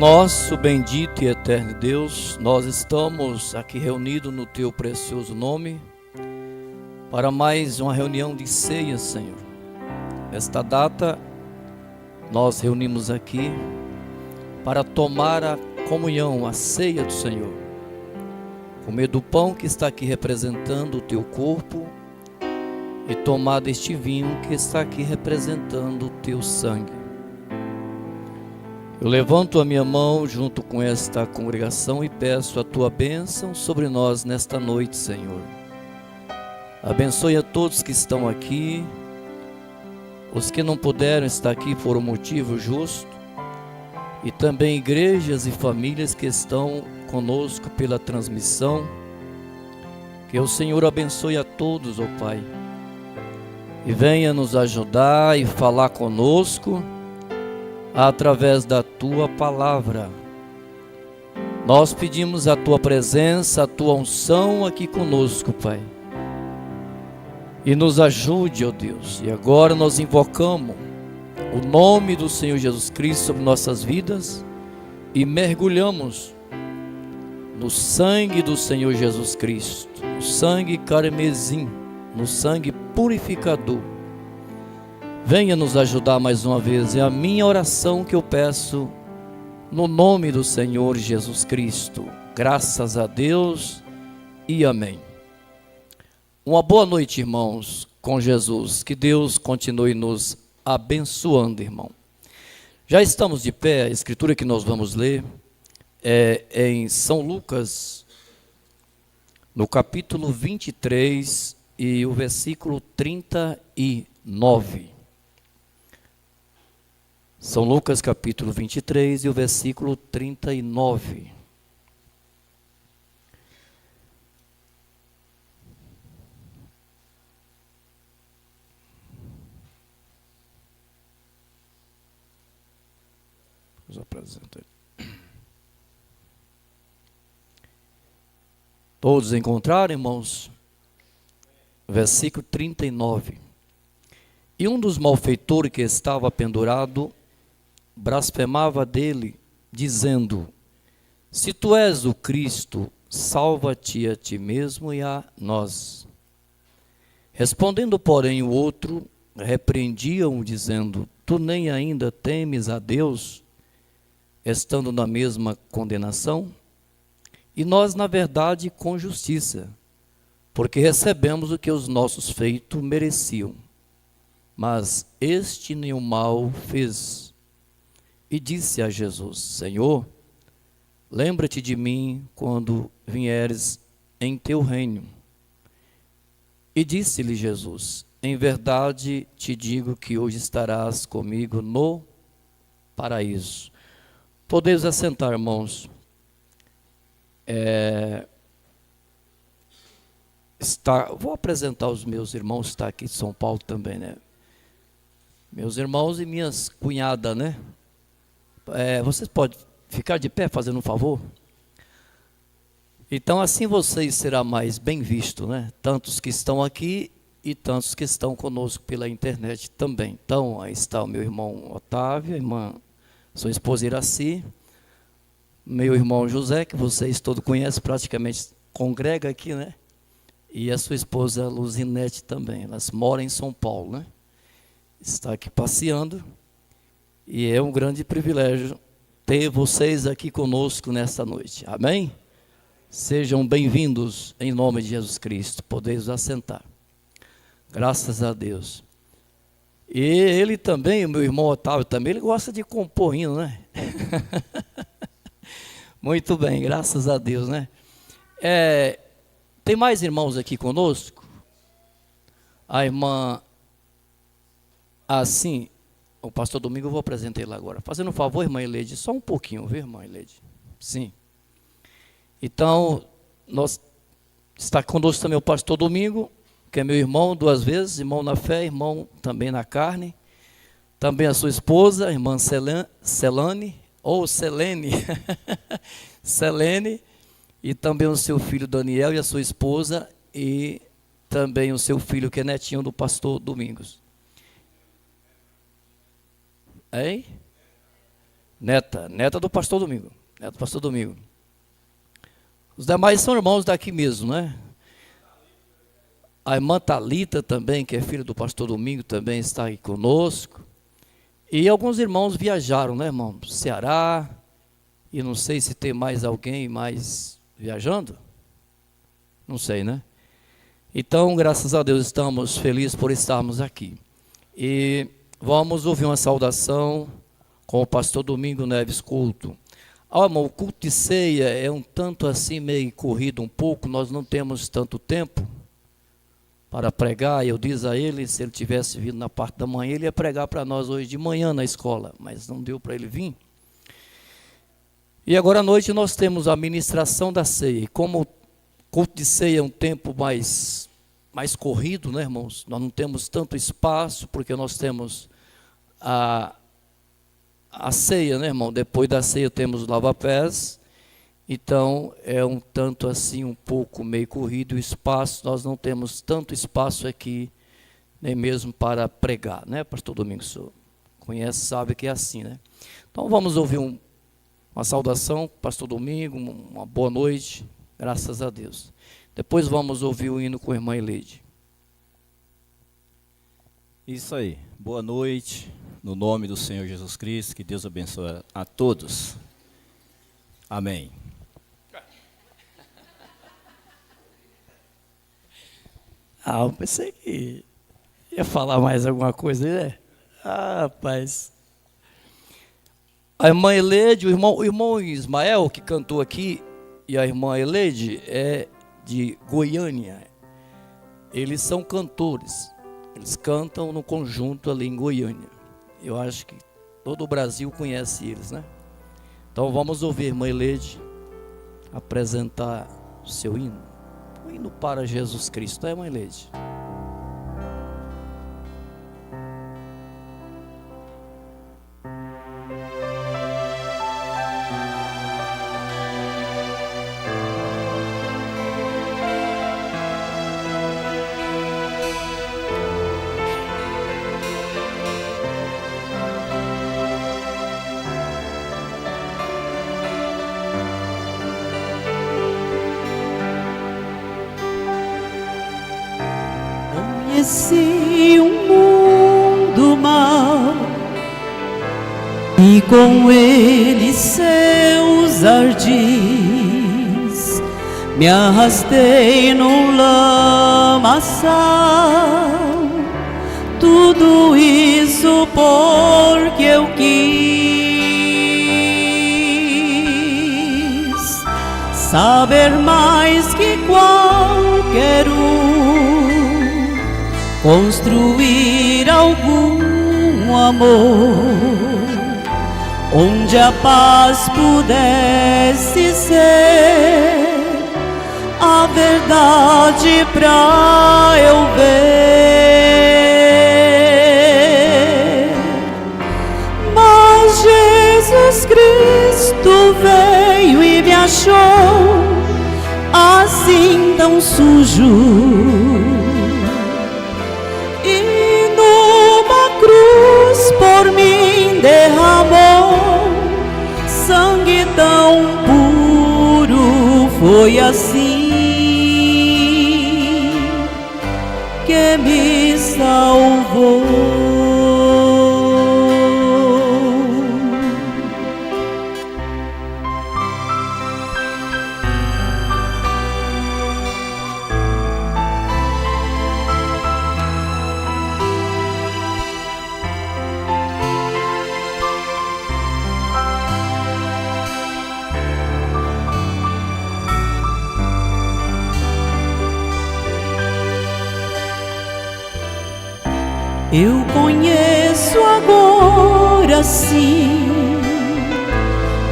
Nosso bendito e eterno Deus, nós estamos aqui reunidos no Teu precioso nome para mais uma reunião de ceia, Senhor. Esta data, nós reunimos aqui para tomar a comunhão, a ceia do Senhor. Comer do pão que está aqui representando o Teu corpo e tomar deste vinho que está aqui representando o Teu sangue. Eu levanto a minha mão junto com esta congregação e peço a Tua bênção sobre nós nesta noite, Senhor. Abençoe a todos que estão aqui, os que não puderam estar aqui por um motivo justo, e também igrejas e famílias que estão conosco pela transmissão. Que o Senhor abençoe a todos, ó Pai, e venha nos ajudar e falar conosco através da Tua palavra. Nós pedimos a Tua presença, a Tua unção aqui conosco, Pai, e nos ajude, ó Deus. E agora nós invocamos o nome do Senhor Jesus Cristo sobre nossas vidas e mergulhamos no sangue do Senhor Jesus Cristo, no sangue carmesim, no sangue purificador. Venha nos ajudar mais uma vez, é a minha oração que eu peço no nome do Senhor Jesus Cristo. Graças a Deus e amém. Uma boa noite, irmãos, com Jesus. Que Deus continue nos abençoando, irmão. Já estamos de pé. A escritura que nós vamos ler é em São Lucas, no capítulo 23 e o versículo 39. São Lucas capítulo 23 e o versículo 39. Vamos apresentar. Todos encontraram, irmãos? Versículo 39. E um dos malfeitores que estava pendurado blasfemava dele, dizendo: se tu és o Cristo, salva-te a ti mesmo e a nós. Respondendo, porém, o outro, repreendiam-o, dizendo: tu nem ainda temes a Deus, estando na mesma condenação? E nós, na verdade, com justiça, porque recebemos o que os nossos feitos mereciam. Mas este nenhum mal fez. E disse a Jesus: Senhor, lembra-te de mim quando vieres em teu reino. E disse-lhe Jesus: em verdade te digo que hoje estarás comigo no paraíso. Podeis assentar, irmãos. Vou apresentar os meus irmãos, está aqui de São Paulo também, né? Meus irmãos e minhas cunhadas, né? Vocês podem ficar de pé, fazendo um favor? Então, assim vocês serão mais bem vistos, né? Tantos que estão aqui e tantos que estão conosco pela internet também. Então, aí está o meu irmão Otávio, sua esposa Iraci, meu irmão José, que vocês todos conhecem, praticamente congrega aqui, né? E a sua esposa Luzinete também. Elas moram em São Paulo, né? Está aqui passeando. E é um grande privilégio ter vocês aqui conosco nesta noite. Amém? Sejam bem-vindos em nome de Jesus Cristo. Podeis assentar. Graças a Deus. E ele também, o meu irmão Otávio também, ele gosta de compor hino, né? Muito bem, graças a Deus, né? Tem mais irmãos aqui conosco? A irmã, assim... O pastor Domingo eu vou apresentar ele agora. Fazendo um favor, irmã Eleide, só um pouquinho, viu, irmã Eleide? Sim. Então, está conosco também o pastor Domingo, que é meu irmão 2 vezes, irmão na fé, irmão também na carne. Também a sua esposa, a irmã Selene, Selene, e também o seu filho Daniel e a sua esposa, e também o seu filho que é netinho do pastor Domingos. Hein? Neta do pastor Domingo. Neta do pastor Domingo. Os demais são irmãos daqui mesmo, né? A irmã Thalita também, que é filha do pastor Domingo, também está aqui conosco. E alguns irmãos viajaram, né, irmão? Ceará. E não sei se tem mais alguém mais viajando. Não sei, né? Então, graças a Deus, estamos felizes por estarmos aqui. E vamos ouvir uma saudação com o pastor Domingo Neves Couto. Irmão, o culto de ceia é um tanto assim, meio corrido um pouco, nós não temos tanto tempo para pregar. Eu disse a ele, se ele tivesse vindo na parte da manhã, ele ia pregar para nós hoje de manhã na escola, mas não deu para ele vir. E agora à noite nós temos a ministração da ceia. E como o culto de ceia é um tempo mais corrido, né, irmãos? Nós não temos tanto espaço, porque nós temos a ceia, né, irmão? Depois da ceia temos o lava-pés. Então é um tanto assim, um pouco meio corrido o espaço. Nós não temos tanto espaço aqui, nem mesmo para pregar, né, pastor Domingos? O senhor conhece, sabe que é assim, né? Então vamos ouvir uma saudação, pastor Domingo, uma boa noite, graças a Deus. Depois vamos ouvir o hino com a irmã Eleide. Isso aí, boa noite, no nome do Senhor Jesus Cristo, que Deus abençoe a todos. Amém. Eu pensei que ia falar mais alguma coisa, né? Rapaz. A irmã Eleide, o irmão Ismael, que cantou aqui, e a irmã Eleide é de Goiânia. Eles são cantores. Eles cantam no conjunto ali em Goiânia. Eu acho que todo o Brasil conhece eles, né? Então vamos ouvir a irmã Eleide apresentar o seu hino. O hino para Jesus Cristo, irmã Eleide? Conheci um mundo mau e com ele seus ardis, me arrastei num lamaçal, tudo isso porque eu quis saber mais que qualquer construir algum amor, onde a paz pudesse ser a verdade pra eu ver. Mas Jesus Cristo veio e me achou assim tão sujo, por mim derramou sangue tão puro. Foi assim que me salvou. Eu conheço agora sim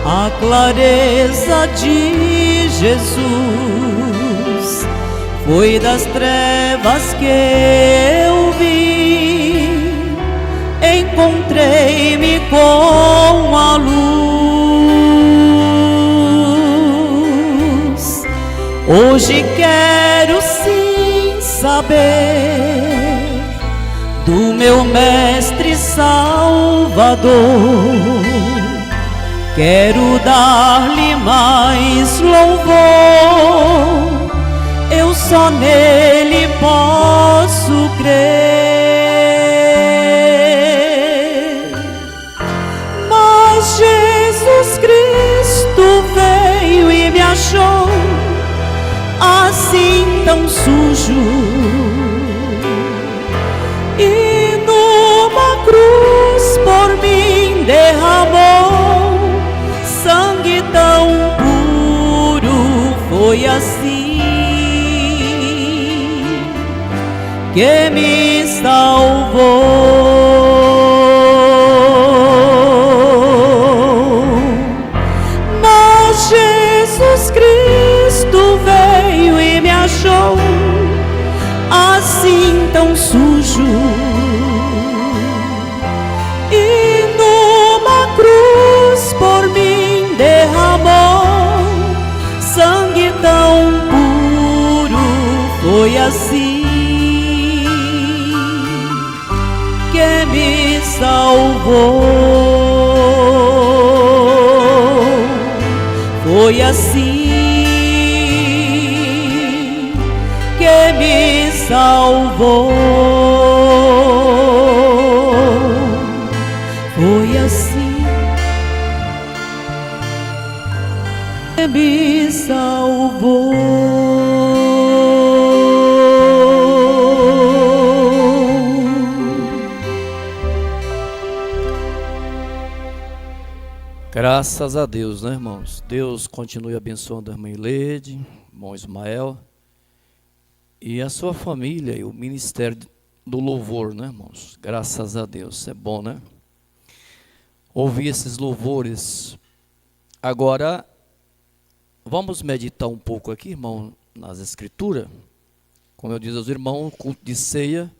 a clareza de Jesus. Foi das trevas que eu vi, encontrei-me com a luz. Hoje quero sim saber do meu mestre Salvador, quero dar-lhe mais louvor, eu só nele posso crer. Mas Jesus Cristo veio e me achou assim tão sujo, e numa cruz por mim derramou sangue tão puro. Foi assim que me salvou. Mas Jesus Cristo veio e me achou assim tão sujo, e numa cruz por mim derramou sangue tão puro. Foi assim que me salvou. Foi assim que me salvou. Foi assim que me salvou. Graças a Deus, né, irmãos? Deus continue abençoando a irmã Ileide, irmão Ismael e a sua família e o ministério do louvor, né, irmãos? Graças a Deus, é bom, né? Ouvir esses louvores. Agora, vamos meditar um pouco aqui, irmão, nas Escrituras. Como eu disse aos irmãos, o culto de ceia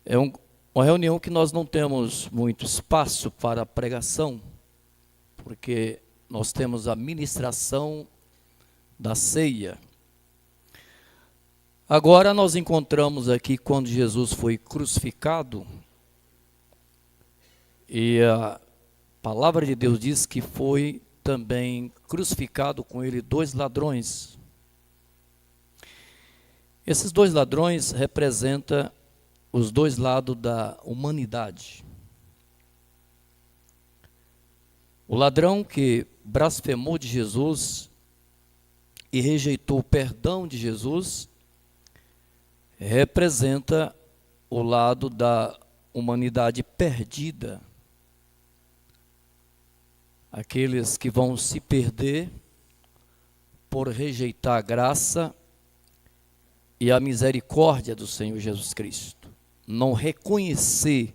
é uma reunião que nós não temos muito espaço para pregação, porque nós temos a ministração da ceia. Agora nós encontramos aqui quando Jesus foi crucificado, e a palavra de Deus diz que foi também crucificado com ele 2 ladrões. Esses 2 ladrões representam os 2 lados da humanidade. O ladrão que blasfemou de Jesus e rejeitou o perdão de Jesus representa o lado da humanidade perdida. Aqueles que vão se perder por rejeitar a graça e a misericórdia do Senhor Jesus Cristo. Não reconhecer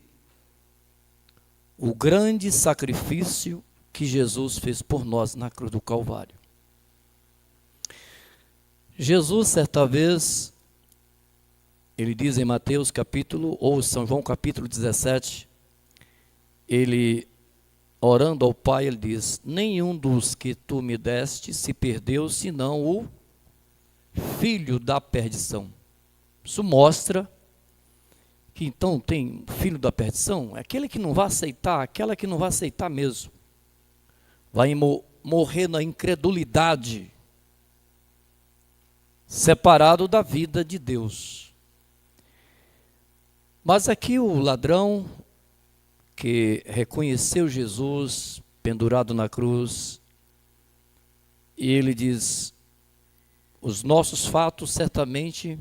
o grande sacrifício que Jesus fez por nós na cruz do Calvário. Jesus, certa vez, ele diz em Mateus capítulo, ou São João capítulo 17, ele, orando ao Pai, ele diz: nenhum dos que tu me deste se perdeu, senão o filho da perdição. Isso mostra que então tem filho da perdição, é aquele que não vai aceitar, aquela que não vai aceitar mesmo. Vai morrer na incredulidade, separado da vida de Deus. Mas aqui o ladrão que reconheceu Jesus pendurado na cruz, e ele diz: os nossos fatos certamente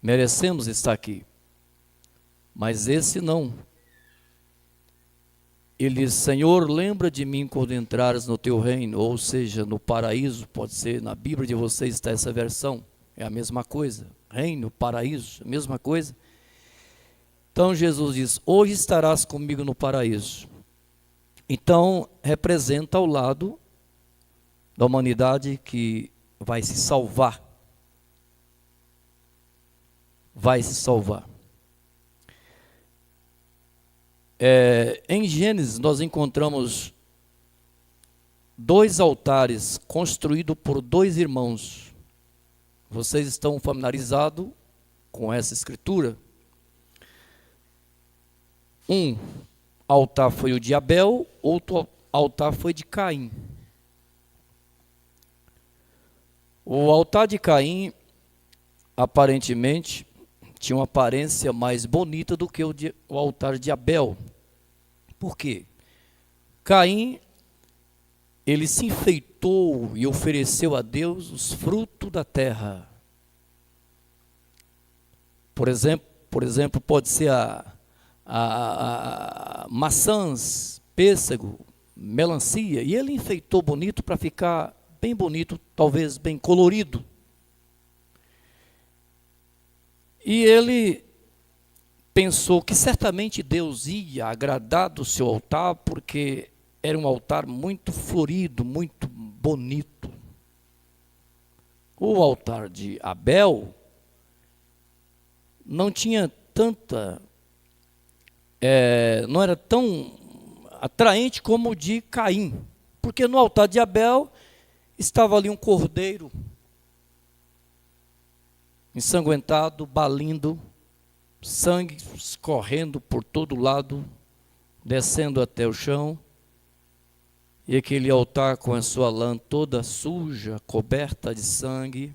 merecemos estar aqui, mas esse não. Ele diz: Senhor, lembra de mim quando entrares no teu reino, ou seja, no paraíso. Pode ser, na Bíblia de vocês está essa versão, é a mesma coisa, reino, paraíso, a mesma coisa. Então Jesus diz: hoje estarás comigo no paraíso. Então representa o lado da humanidade que vai se salvar. Vai se salvar. Em Gênesis nós encontramos 2 altares construídos por 2 irmãos. Vocês estão familiarizados com essa escritura? altar foi o de Abel, outro altar foi de Caim. O altar de Caim, aparentemente, tinha uma aparência mais bonita do que o altar de Abel. Por quê? Caim, ele se enfeitou e ofereceu a Deus os frutos da terra. Por exemplo, pode ser maçãs, pêssego, melancia, e ele enfeitou bonito para ficar bem bonito, talvez bem colorido. E ele pensou que certamente Deus ia agradar do seu altar, porque era um altar muito florido, muito bonito. O altar de Abel não tinha tanta, não era tão atraente como o de Caim, porque no altar de Abel estava ali um cordeiro ensanguentado, balindo, sangue escorrendo por todo lado, descendo até o chão, e aquele altar com a sua lã toda suja, coberta de sangue,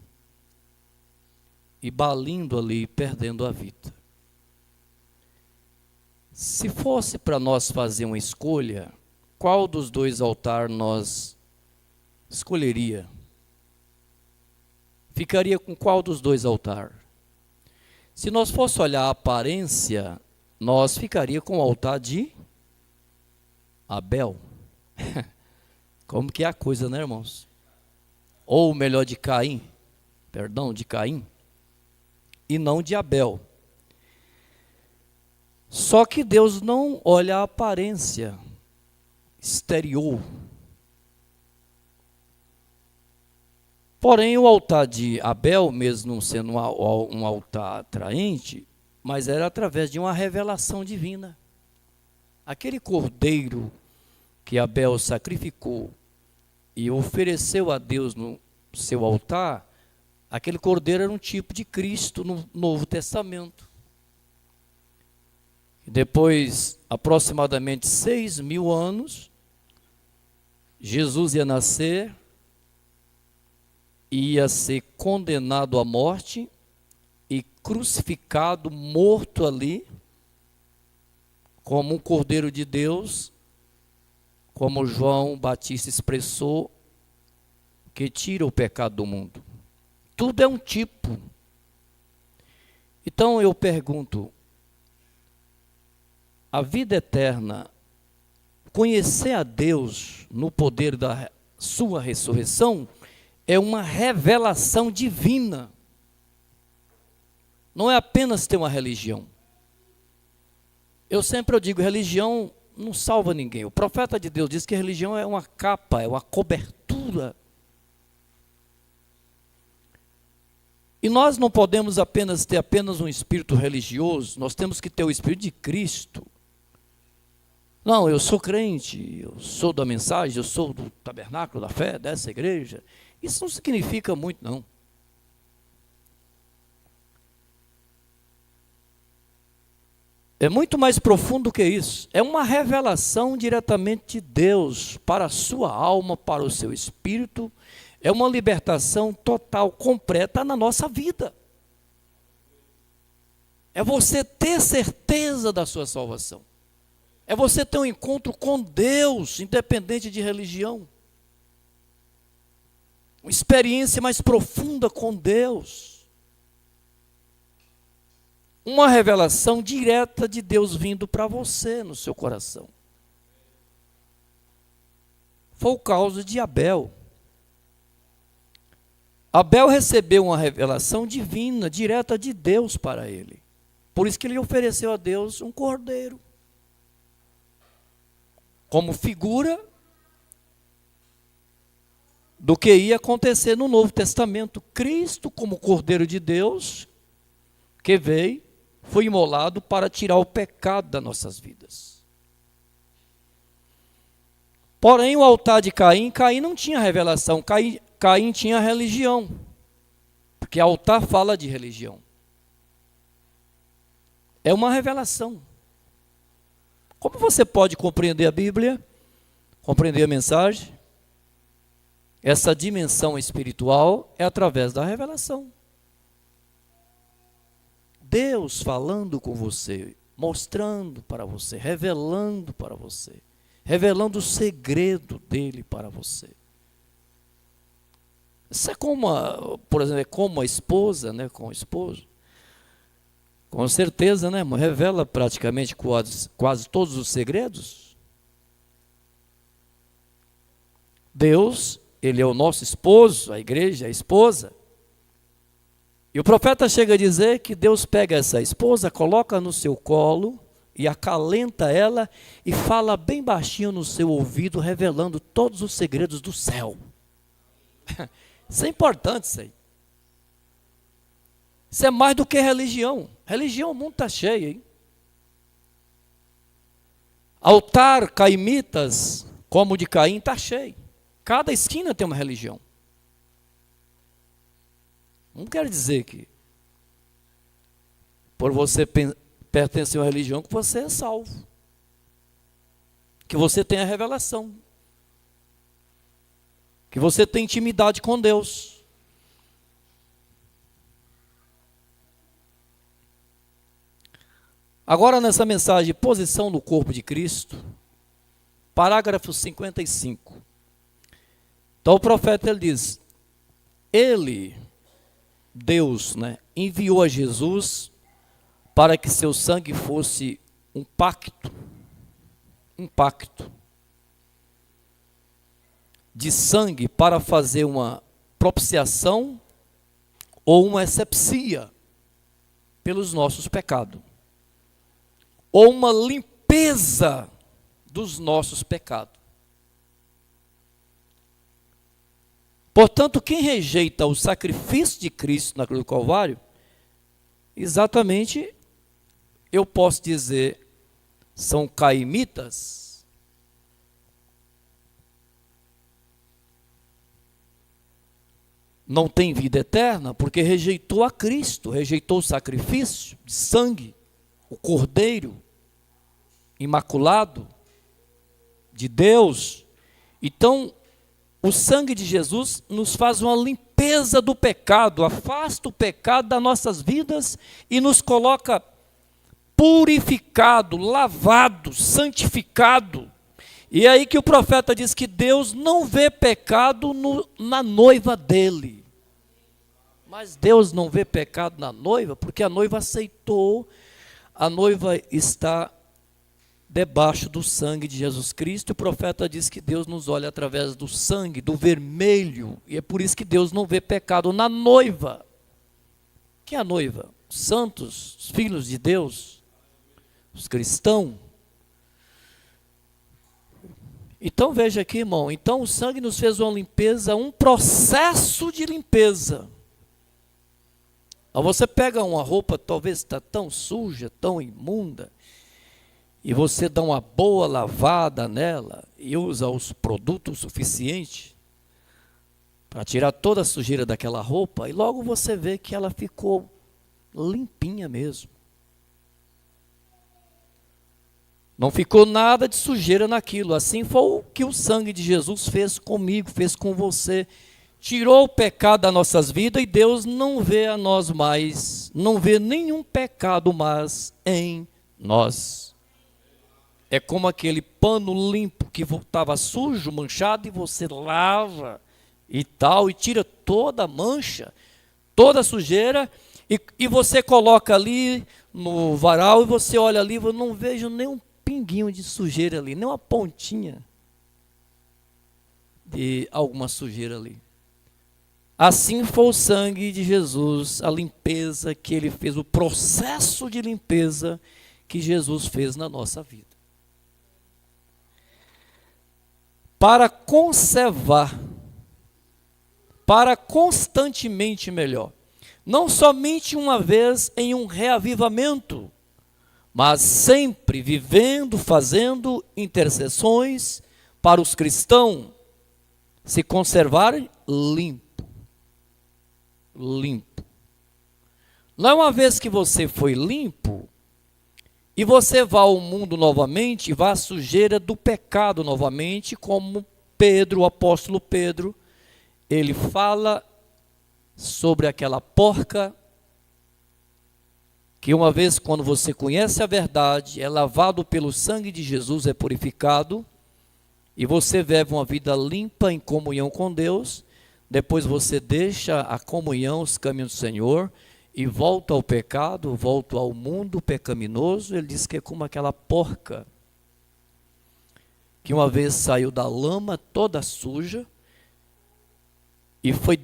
e balindo ali, perdendo a vida. Se fosse para nós fazer uma escolha, qual dos dois altares nós escolheria? Ficaria com qual dos dois altares? Se nós fosse olhar a aparência, nós ficaria com o altar de Abel. Como que é a coisa, né, irmãos? Ou melhor, de Caim, e não de Abel. Só que Deus não olha a aparência exterior. Porém, o altar de Abel, mesmo não sendo um altar atraente, mas era através de uma revelação divina. Aquele cordeiro que Abel sacrificou e ofereceu a Deus no seu altar, aquele cordeiro era um tipo de Cristo no Novo Testamento. Depois, aproximadamente 6.000 anos, Jesus ia nascer, ia ser condenado à morte e crucificado, morto ali, como um cordeiro de Deus, como João Batista expressou, que tira o pecado do mundo. Tudo é um tipo. Então eu pergunto, a vida eterna, conhecer a Deus no poder da sua ressurreição, é uma revelação divina. Não é apenas ter uma religião. Eu sempre digo, religião não salva ninguém. O profeta de Deus diz que religião é uma capa, é uma cobertura. E nós não podemos ter apenas um espírito religioso, nós temos que ter o espírito de Cristo. Não, eu sou crente, eu sou da mensagem, eu sou do tabernáculo da fé, dessa igreja. Isso não significa muito, não. É muito mais profundo do que isso. É uma revelação diretamente de Deus para a sua alma, para o seu espírito. É uma libertação total, completa na nossa vida. É você ter certeza da sua salvação. É você ter um encontro com Deus, independente de religião. Uma experiência mais profunda com Deus. Uma revelação direta de Deus vindo para você no seu coração. Foi o caso de Abel. Abel recebeu uma revelação divina, direta de Deus para ele. Por isso que ele ofereceu a Deus um cordeiro. Como figura do que ia acontecer no Novo Testamento. Cristo, como Cordeiro de Deus, que veio, foi imolado para tirar o pecado das nossas vidas. Porém, o altar de Caim não tinha revelação, Caim tinha religião, porque altar fala de religião. É uma revelação. Como você pode compreender a Bíblia, compreender a mensagem? Essa dimensão espiritual é através da revelação. Deus falando com você, mostrando para você, revelando para você, revelando o segredo dele para você. Isso é como, por exemplo, é como a esposa, né, com o esposo. Com certeza, né, irmão? Revela praticamente quase todos os segredos. Deus, ele é o nosso esposo, a igreja é a esposa. E o profeta chega a dizer que Deus pega essa esposa, coloca no seu colo e acalenta ela e fala bem baixinho no seu ouvido, revelando todos os segredos do céu. Isso é importante, isso aí. Isso é mais do que religião. Religião, o mundo está cheio, hein? Altar caimitas, como o de Caim, está cheio. Cada esquina tem uma religião. Não quer dizer que, por você pertencer a uma religião, que você é salvo. Que você tem a revelação. Que você tem intimidade com Deus. Agora, nessa mensagem, posição no corpo de Cristo, parágrafo 55. Então, o profeta ele diz: Ele, Deus, né, enviou a Jesus para que seu sangue fosse um pacto de sangue para fazer uma propiciação ou uma asepsia pelos nossos pecados, ou uma limpeza dos nossos pecados. Portanto, quem rejeita o sacrifício de Cristo na cruz do Calvário, exatamente, eu posso dizer, são caimitas. Não tem vida eterna, porque rejeitou a Cristo, rejeitou o sacrifício de sangue, o Cordeiro imaculado de Deus. Então, o sangue de Jesus nos faz uma limpeza do pecado, afasta o pecado das nossas vidas e nos coloca purificado, lavado, santificado. E é aí que o profeta diz que Deus não vê pecado na noiva dele. Mas Deus não vê pecado na noiva, porque a noiva aceitou, a noiva está debaixo do sangue de Jesus Cristo. O profeta diz que Deus nos olha através do sangue, do vermelho, e é por isso que Deus não vê pecado na noiva. Quem é a noiva? Os santos, os filhos de Deus, os cristãos. Então veja aqui, irmão, então o sangue nos fez uma limpeza, um processo de limpeza. Aí você pega uma roupa, talvez está tão suja, tão imunda, e você dá uma boa lavada nela e usa os produtos suficientes para tirar toda a sujeira daquela roupa, e logo você vê que ela ficou limpinha mesmo. Não ficou nada de sujeira naquilo. Assim foi o que o sangue de Jesus fez comigo, fez com você. Tirou o pecado das nossas vidas e Deus não vê a nós mais, não vê nenhum pecado mais em nós. É como aquele pano limpo que estava sujo, manchado, e você lava e tal, e tira toda a mancha, toda a sujeira, e você coloca ali no varal, e você olha ali, eu não vejo nem um pinguinho de sujeira ali, nem uma pontinha de alguma sujeira ali. Assim foi o sangue de Jesus, a limpeza que ele fez, o processo de limpeza que Jesus fez na nossa vida. Para conservar, para constantemente melhor, não somente uma vez em um reavivamento, mas sempre vivendo, fazendo intercessões para os cristãos se conservarem limpo. Não é uma vez que você foi limpo E você vai ao mundo novamente, vai à sujeira do pecado novamente, como Pedro, o apóstolo Pedro, ele fala sobre aquela porca, que uma vez quando você conhece a verdade, é lavado pelo sangue de Jesus, é purificado, e você vive uma vida limpa em comunhão com Deus, depois você deixa a comunhão, os caminhos do Senhor, e volta ao pecado, volta ao mundo pecaminoso. Ele diz que é como aquela porca, que uma vez saiu da lama toda suja, e foi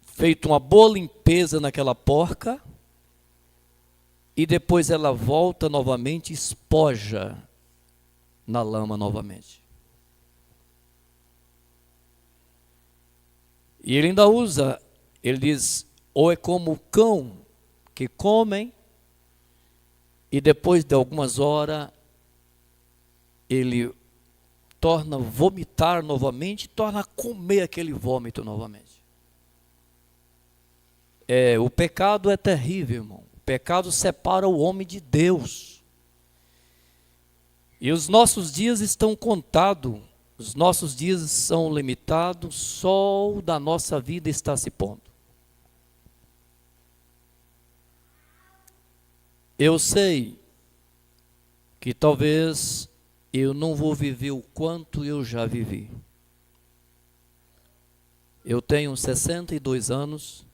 feito uma boa limpeza naquela porca, e depois ela volta novamente, espoja na lama novamente. E ele ainda usa, ele diz, ou é como o cão que comem, e depois de algumas horas, ele torna a vomitar novamente, torna a comer aquele vômito novamente. O pecado é terrível, irmão. O pecado separa o homem de Deus. E os nossos dias estão contados. Os nossos dias são limitados. O sol da nossa vida está se pondo. Eu sei que talvez eu não vou viver o quanto eu já vivi. Eu tenho 62 anos.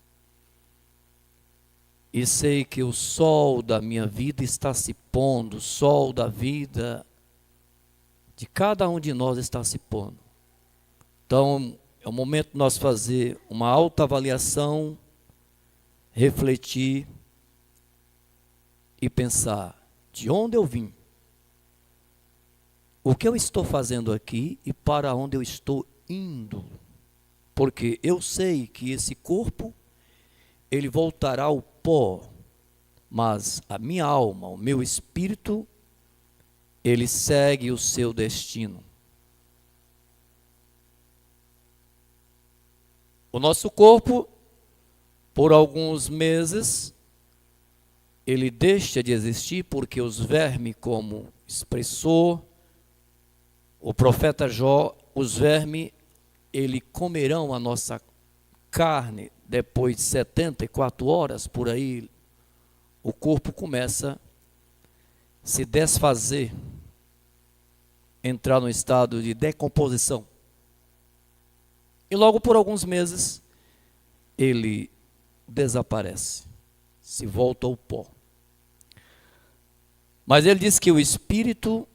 E sei que o sol da minha vida está se pondo, o sol da vida de cada um de nós está se pondo. Então, é o momento de nós fazer uma autoavaliação, refletir e pensar de onde eu vim, o que eu estou fazendo aqui e para onde eu estou indo. Porque eu sei que esse corpo, ele voltará ao pó, mas a minha alma, o meu espírito, ele segue o seu destino. O nosso corpo, por alguns meses, ele deixa de existir porque os vermes, como expressou o profeta Jó, os vermes, ele comerão a nossa carne. Depois de 74 horas, por aí, o corpo começa a se desfazer, entrar no estado de decomposição. E logo por alguns meses, ele desaparece, se volta ao pó. Mas ele diz que o espírito,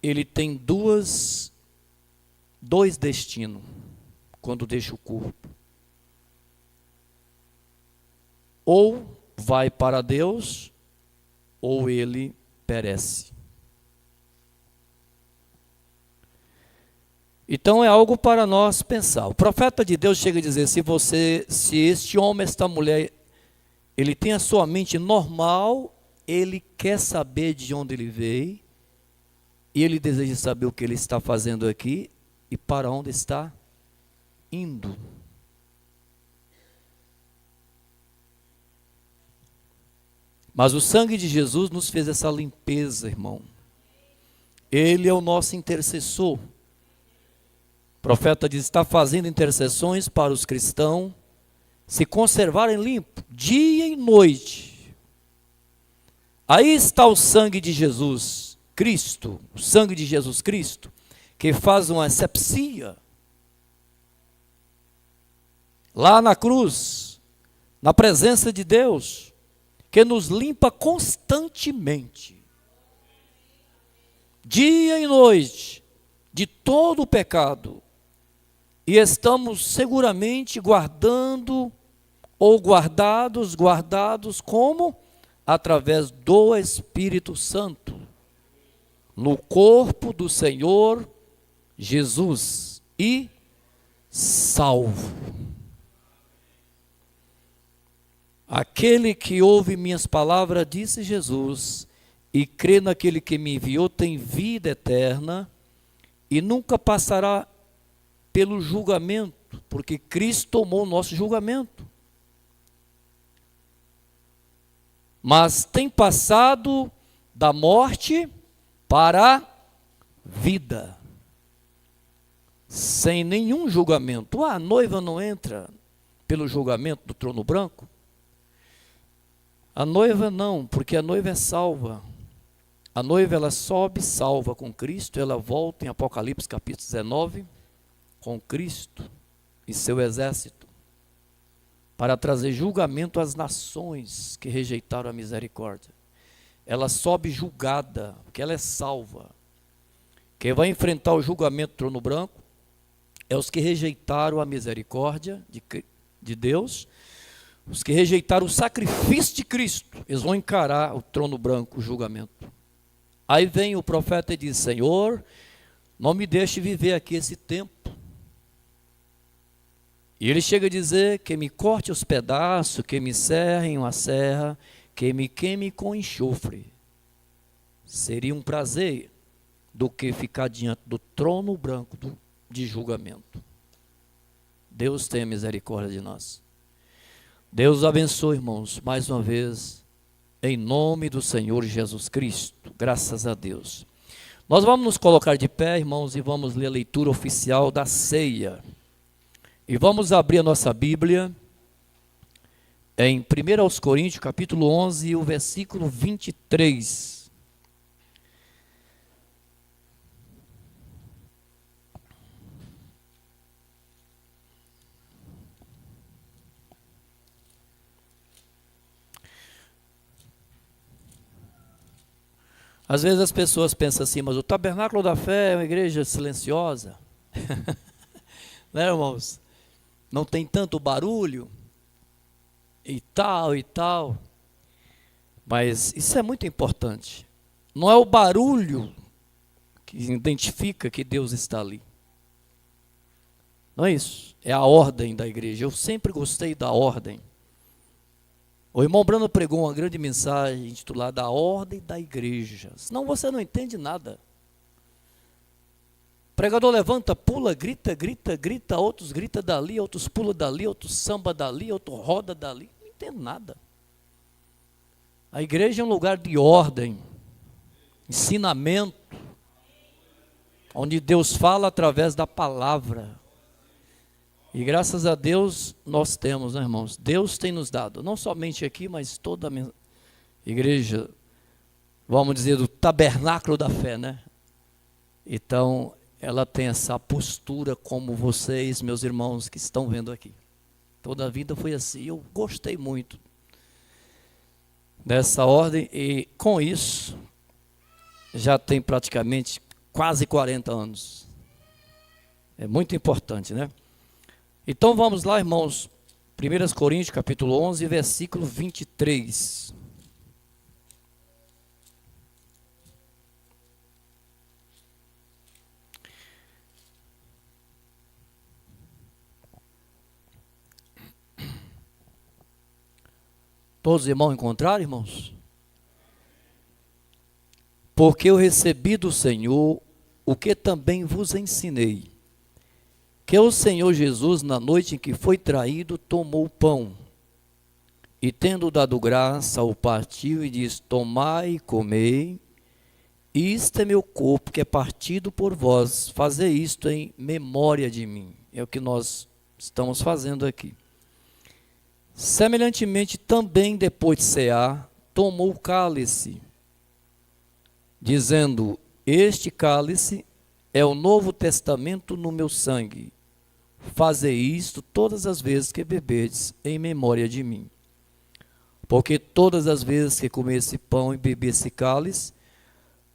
ele tem dois destinos quando deixa o corpo. Ou vai para Deus, ou ele perece. Então é algo para nós pensar. O profeta de Deus chega a dizer, se este homem, esta mulher, ele tem a sua mente normal, ele quer saber de onde ele veio, e ele deseja saber o que ele está fazendo aqui, e para onde está indo. Mas o sangue de Jesus nos fez essa limpeza, irmão. Ele é o nosso intercessor. O profeta diz, está fazendo intercessões para os cristãos se conservarem limpos, dia e noite. Aí está o sangue de Jesus Cristo, o sangue de Jesus Cristo, que faz uma asepsia. Lá na cruz, na presença de Deus, que nos limpa constantemente, dia e noite, de todo o pecado, e estamos seguramente guardando, ou guardados como? Através do Espírito Santo, no corpo do Senhor Jesus, e salvo. Aquele que ouve minhas palavras, disse Jesus, e crê naquele que me enviou, tem vida eterna, e nunca passará pelo julgamento, porque Cristo tomou o nosso julgamento. mas tem passado da morte para a vida, sem nenhum julgamento. A noiva não entra pelo julgamento do trono branco? A noiva não, porque a noiva é salva. A noiva, ela sobe salva com Cristo, ela volta em Apocalipse capítulo 19, com Cristo e seu exército, para trazer julgamento às nações que rejeitaram a misericórdia. Ela sobe julgada, porque ela é salva. Quem vai enfrentar o julgamento do trono branco é os que rejeitaram a misericórdia de Deus, os que rejeitaram o sacrifício de Cristo. Eles vão encarar o trono branco, o julgamento. Aí vem o profeta e diz: Senhor, não me deixe viver aqui esse tempo. E ele chega a dizer: que me corte os pedaços, que me serre em uma serra, que me queime com enxofre. Seria um prazer do que ficar diante do trono branco de julgamento. Deus tenha misericórdia de nós. Deus abençoe, irmãos, mais uma vez, em nome do Senhor Jesus Cristo. Graças a Deus. Nós vamos nos colocar de pé, irmãos, e vamos ler a leitura oficial da ceia. E vamos abrir a nossa Bíblia em 1 Coríntios, capítulo 11, o versículo 23. Às vezes as pessoas pensam assim: mas o Tabernáculo da Fé é uma igreja silenciosa. Né, irmãos? Não tem tanto barulho e tal e tal. Mas isso é muito importante. Não é o barulho que identifica que Deus está ali. Não é isso. É a ordem da igreja. Eu sempre gostei da ordem. O irmão Brando pregou uma grande mensagem intitulada A Ordem da Igreja. Senão você não entende nada. O pregador levanta, pula, grita, grita, grita, outros grita dali, outros pula dali, outros samba dali, outro roda dali. Não entendo nada. A igreja é um lugar de ordem, ensinamento, onde Deus fala através da palavra. E graças a Deus nós temos, né, irmãos? Deus tem nos dado, não somente aqui, mas toda a igreja, vamos dizer, do tabernáculo da fé, né? Então, ela tem essa postura como vocês, meus irmãos, que estão vendo aqui. Toda a vida foi assim, eu gostei muito dessa ordem e com isso, já tem praticamente quase 40 anos. É muito importante, né? Então vamos lá, irmãos, 1 Coríntios capítulo 11, versículo 23. Todos os irmãos encontraram, irmãos? Porque eu recebi do Senhor o que também vos ensinei, que o Senhor Jesus, na noite em que foi traído, tomou o pão, e tendo dado graça, o partiu e disse: tomai e comei, isto é meu corpo que é partido por vós, fazei isto em memória de mim. É o que nós estamos fazendo aqui. Semelhantemente também, depois de cear, tomou o cálice, dizendo: este cálice é o novo testamento no meu sangue. Fazei isto todas as vezes que beberdes em memória de mim. Porque todas as vezes que comer esse pão e beber esse cálice,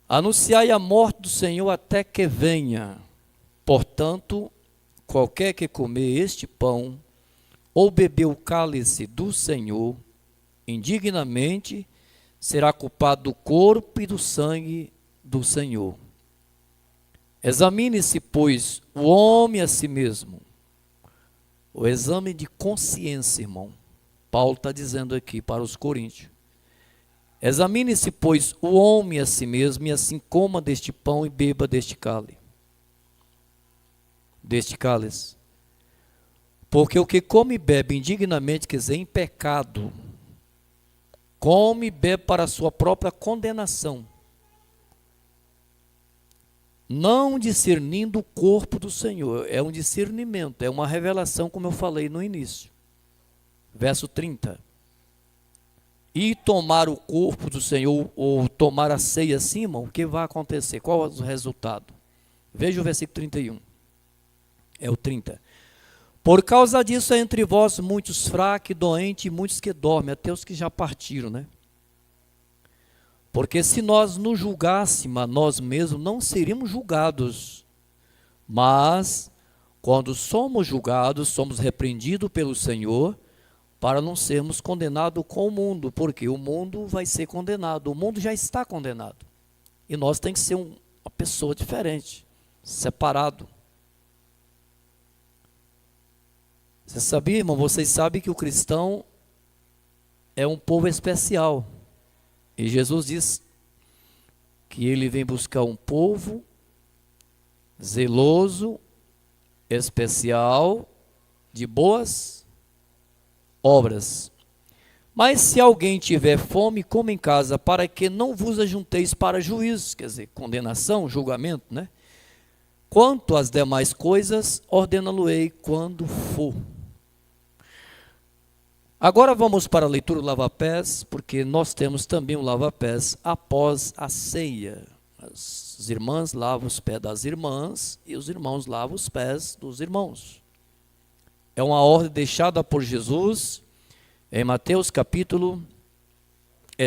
anunciai a morte do Senhor até que venha. Portanto, qualquer que comer este pão ou beber o cálice do Senhor indignamente, será culpado do corpo e do sangue do Senhor. Examine-se, pois, o homem a si mesmo. O exame de consciência, irmão. Paulo está dizendo aqui para os coríntios. Examine-se, pois, o homem a si mesmo, e assim coma deste pão e beba deste cálice. Porque o que come e bebe indignamente, quer dizer, em pecado, come e bebe para a sua própria condenação, não discernindo o corpo do Senhor. É um discernimento, é uma revelação, como eu falei no início. Verso 30. E tomar o corpo do Senhor, ou tomar a ceia, Simão, o que vai acontecer? Qual é o resultado? Veja o versículo 31. É o 30. Por causa disso é entre vós muitos fracos e doentes, e muitos que dormem, até os que já partiram, né? Porque se nós nos julgássemos a nós mesmos, não seríamos julgados. Mas, quando somos julgados, somos repreendidos pelo Senhor, para não sermos condenados com o mundo, porque o mundo vai ser condenado, o mundo já está condenado. E nós temos que ser uma pessoa diferente, separado. Você sabia, irmão? Vocês sabem que o cristão é um povo especial. E Jesus diz que ele vem buscar um povo zeloso, especial, de boas obras. Mas se alguém tiver fome, coma em casa, para que não vos ajunteis para juízo, quer dizer, condenação, julgamento, né? Quanto às demais coisas, ordena-lo-ei quando for. Agora vamos para a leitura do lava-pés, porque nós temos também um lava-pés após a ceia. As irmãs lavam os pés das irmãs e os irmãos lavam os pés dos irmãos. É uma ordem deixada por Jesus em Mateus capítulo,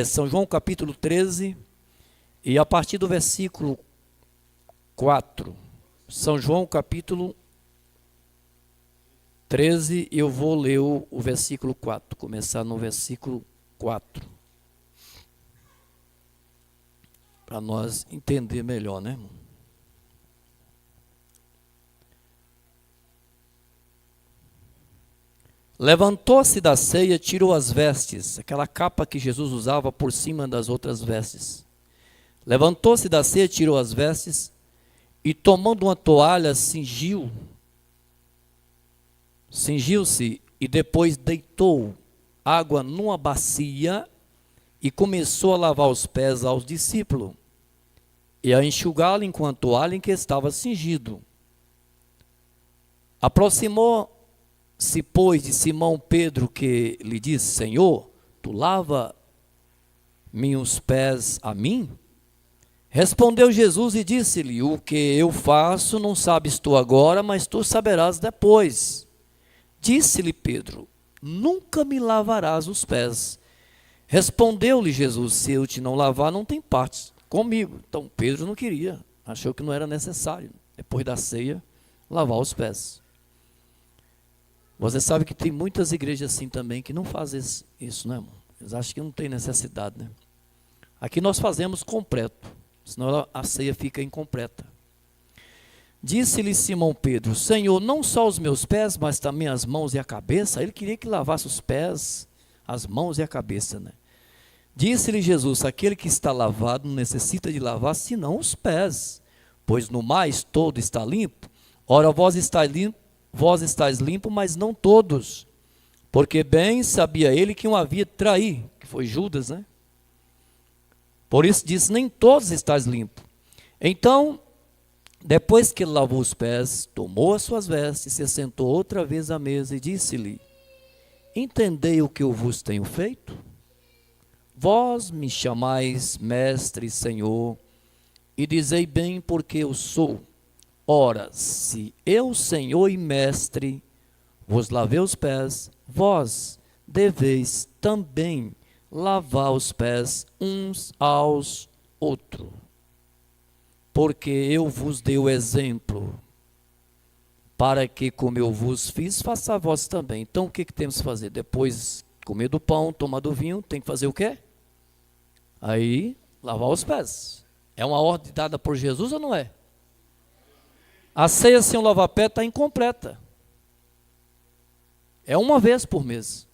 São João capítulo 13, e a partir do versículo 4. São João capítulo 13, eu vou ler o versículo 4, começar no versículo 4. Para nós entender melhor, né, irmão? Levantou-se da ceia, tirou as vestes, aquela capa que Jesus usava por cima das outras vestes. Levantou-se da ceia, tirou as vestes e, tomando uma toalha, cingiu-se e depois deitou água numa bacia e começou a lavar os pés aos discípulos e a enxugá-lo com a toalha em que estava cingido. Aproximou-se, pois, de Simão Pedro, que lhe disse: Senhor, tu lava-me os pés a mim? Respondeu Jesus e disse-lhe: o que eu faço não sabes tu agora, mas tu saberás depois. Disse-lhe Pedro: nunca me lavarás os pés. Respondeu-lhe Jesus: se eu te não lavar, não tem parte comigo. Então Pedro não queria, achou que não era necessário, depois da ceia, lavar os pés. Você sabe que tem muitas igrejas assim também que não fazem isso, né, irmão? Eles acham que não tem necessidade, né? Aqui nós fazemos completo, senão a ceia fica incompleta. Disse-lhe Simão Pedro: Senhor, não só os meus pés, mas também as mãos e a cabeça? Ele queria que lavasse os pés, as mãos e a cabeça, né? Disse-lhe Jesus: aquele que está lavado não necessita de lavar, senão os pés, pois no mais todo está limpo. Ora, vós estáis limpo, mas não todos. Porque bem sabia ele que um havia de trair, que foi Judas, né? Por isso disse: nem todos estáis limpos. Então, depois que ele lavou os pés, tomou as suas vestes, se sentou outra vez à mesa e disse-lhe: entendei o que eu vos tenho feito? Vós me chamais mestre e senhor, e dizei bem porque eu sou. Ora, se eu, senhor e mestre, vos lavei os pés, vós deveis também lavar os pés uns aos outros. Porque eu vos dei o exemplo, para que, como eu vos fiz, faça vós também. Então, o que temos que fazer? Depois de comer do pão, tomar do vinho, tem que fazer o quê? Aí, lavar os pés. É uma ordem dada por Jesus ou não é? A ceia sem o lava-pé está incompleta. É uma vez por mês.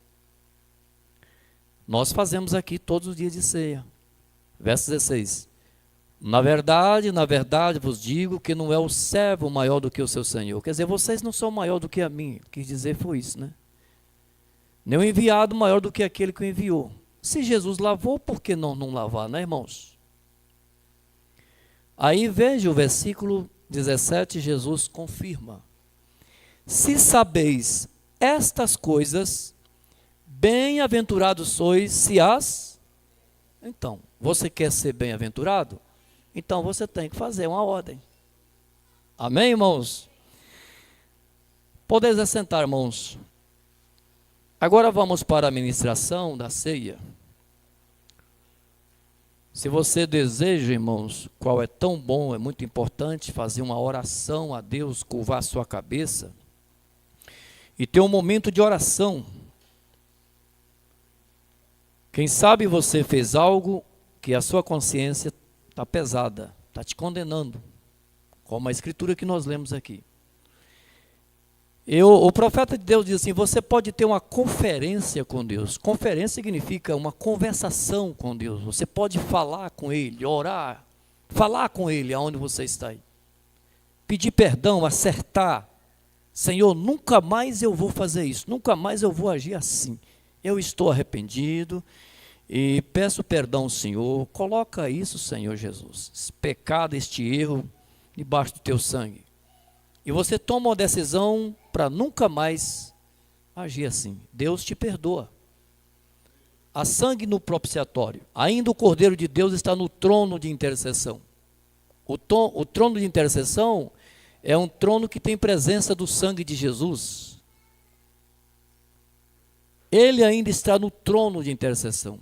Nós fazemos aqui todos os dias de ceia. Verso 16. Na verdade vos digo que não é o servo maior do que o seu senhor. Quer dizer, vocês não são maior do que a mim. Quis dizer foi isso, né? Nem o enviado maior do que aquele que o enviou. Se Jesus lavou, por que não lavar, né, irmãos? Aí veja o versículo 17, Jesus confirma: se sabeis estas coisas, bem-aventurados sois se as... Então, você quer ser bem-aventurado? Então você tem que fazer uma ordem. Amém, irmãos? Podeis assentar, irmãos. Agora vamos para a ministração da ceia. Se você deseja, irmãos, qual é tão bom, é muito importante fazer uma oração a Deus, curvar a sua cabeça e ter um momento de oração. Quem sabe você fez algo que a sua consciência está pesada, está te condenando, como a escritura que nós lemos aqui. O profeta de Deus diz assim: você pode ter uma conferência com Deus. Conferência significa uma conversação com Deus. Você pode falar com Ele, orar, falar com Ele aonde você está aí. Pedir perdão, acertar. Senhor, nunca mais eu vou fazer isso, nunca mais eu vou agir assim. Eu estou arrependido e peço perdão ao Senhor. Coloca isso, Senhor Jesus, esse pecado, este erro, debaixo do teu sangue. E você toma uma decisão para nunca mais agir assim. Deus te perdoa. Há sangue no propiciatório. Ainda o Cordeiro de Deus está no trono de intercessão. O trono de intercessão é um trono que tem presença do sangue de Jesus. Ele ainda está no trono de intercessão.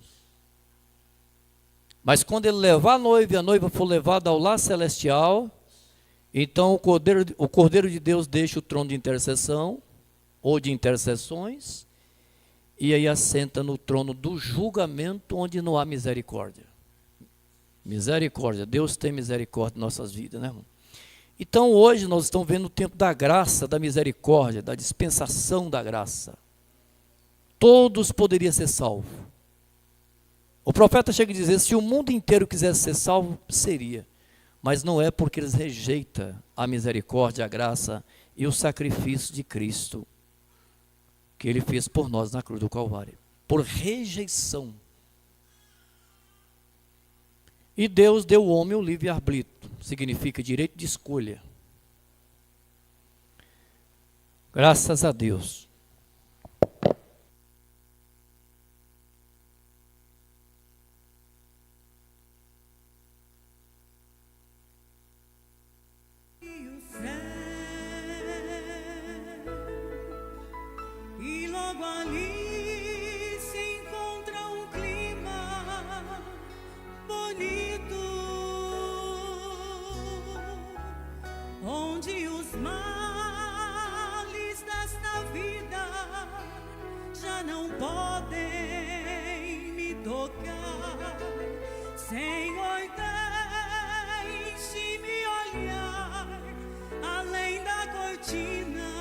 Mas quando ele levar a noiva e a noiva for levada ao lar celestial, então o Cordeiro de Deus deixa o trono de intercessão, ou de intercessões, e aí assenta no trono do julgamento, onde não há misericórdia. Misericórdia, Deus tem misericórdia em nossas vidas, né, irmão? Então hoje nós estamos vendo o tempo da graça, da misericórdia, da dispensação da graça. Todos poderiam ser salvos. O profeta chega a dizer: se o mundo inteiro quisesse ser salvo, seria. Mas não é porque eles rejeitam a misericórdia, a graça e o sacrifício de Cristo que Ele fez por nós na cruz do Calvário. Por rejeição. E Deus deu ao homem o livre-arbítrio, significa direito de escolha. Graças a Deus. E logo ali se encontra um clima bonito, onde os males desta vida já não podem me tocar. Senhor, deixe-me olhar além da cortina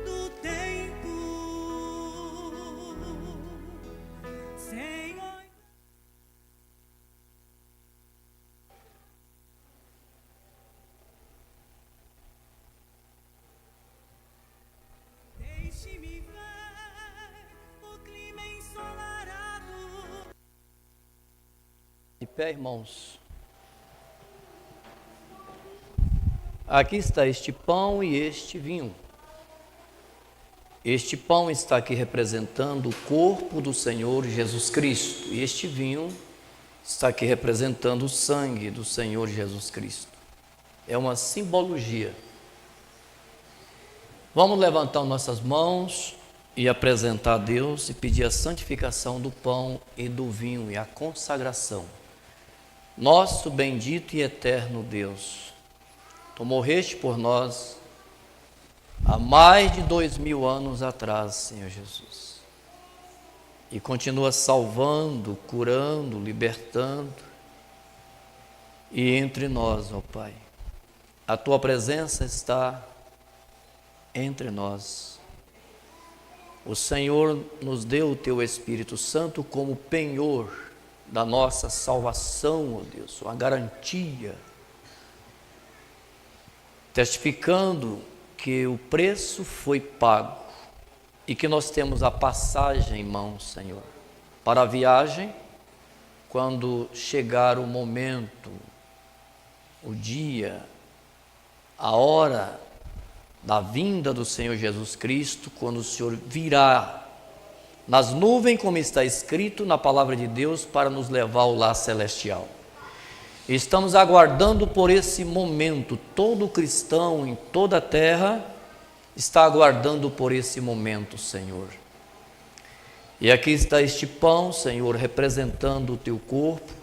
do tempo, Senhor. Deixe-me ver o clima ensolarado. De pé, irmãos. Aqui está este pão e este vinho. Este pão está aqui representando o corpo do Senhor Jesus Cristo. E este vinho está aqui representando o sangue do Senhor Jesus Cristo. É uma simbologia. Vamos levantar nossas mãos e apresentar a Deus e pedir a santificação do pão e do vinho e a consagração. Nosso bendito e eterno Deus, Tu morreste por nós há mais de 2000 anos atrás, Senhor Jesus, e continua salvando, curando, libertando, e entre nós, ó Pai, a Tua presença está entre nós. O Senhor nos deu o Teu Espírito Santo como penhor da nossa salvação, ó Deus, uma garantia, testificando que o preço foi pago e que nós temos a passagem em mãos, Senhor. para a viagem, quando chegar o momento, o dia, a hora da vinda do Senhor Jesus Cristo, quando o Senhor virá nas nuvens, como está escrito na palavra de Deus, para nos levar ao lar celestial. Estamos aguardando por esse momento. Todo cristão em toda a terra está aguardando por esse momento, Senhor. E aqui está este pão, Senhor, representando o teu corpo.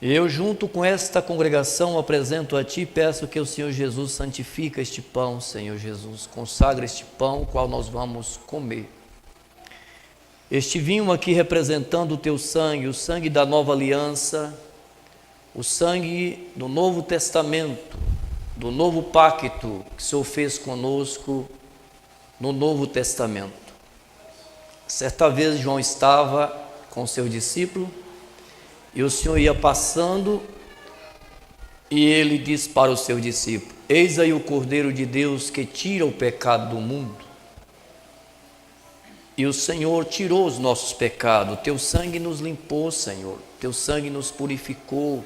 Eu, junto com esta congregação, apresento a Ti e peço que o Senhor Jesus santifique este pão, Senhor Jesus. Consagra este pão, o qual nós vamos comer. Este vinho aqui representando o Teu sangue, o sangue da nova aliança, o sangue do Novo Testamento, do novo pacto que o Senhor fez conosco no Novo Testamento. Certa vez João estava com seu discípulo e o Senhor ia passando e ele disse para o seu discípulo: eis aí o Cordeiro de Deus que tira o pecado do mundo. E o Senhor tirou os nossos pecados, teu sangue nos limpou, Senhor, teu sangue nos purificou.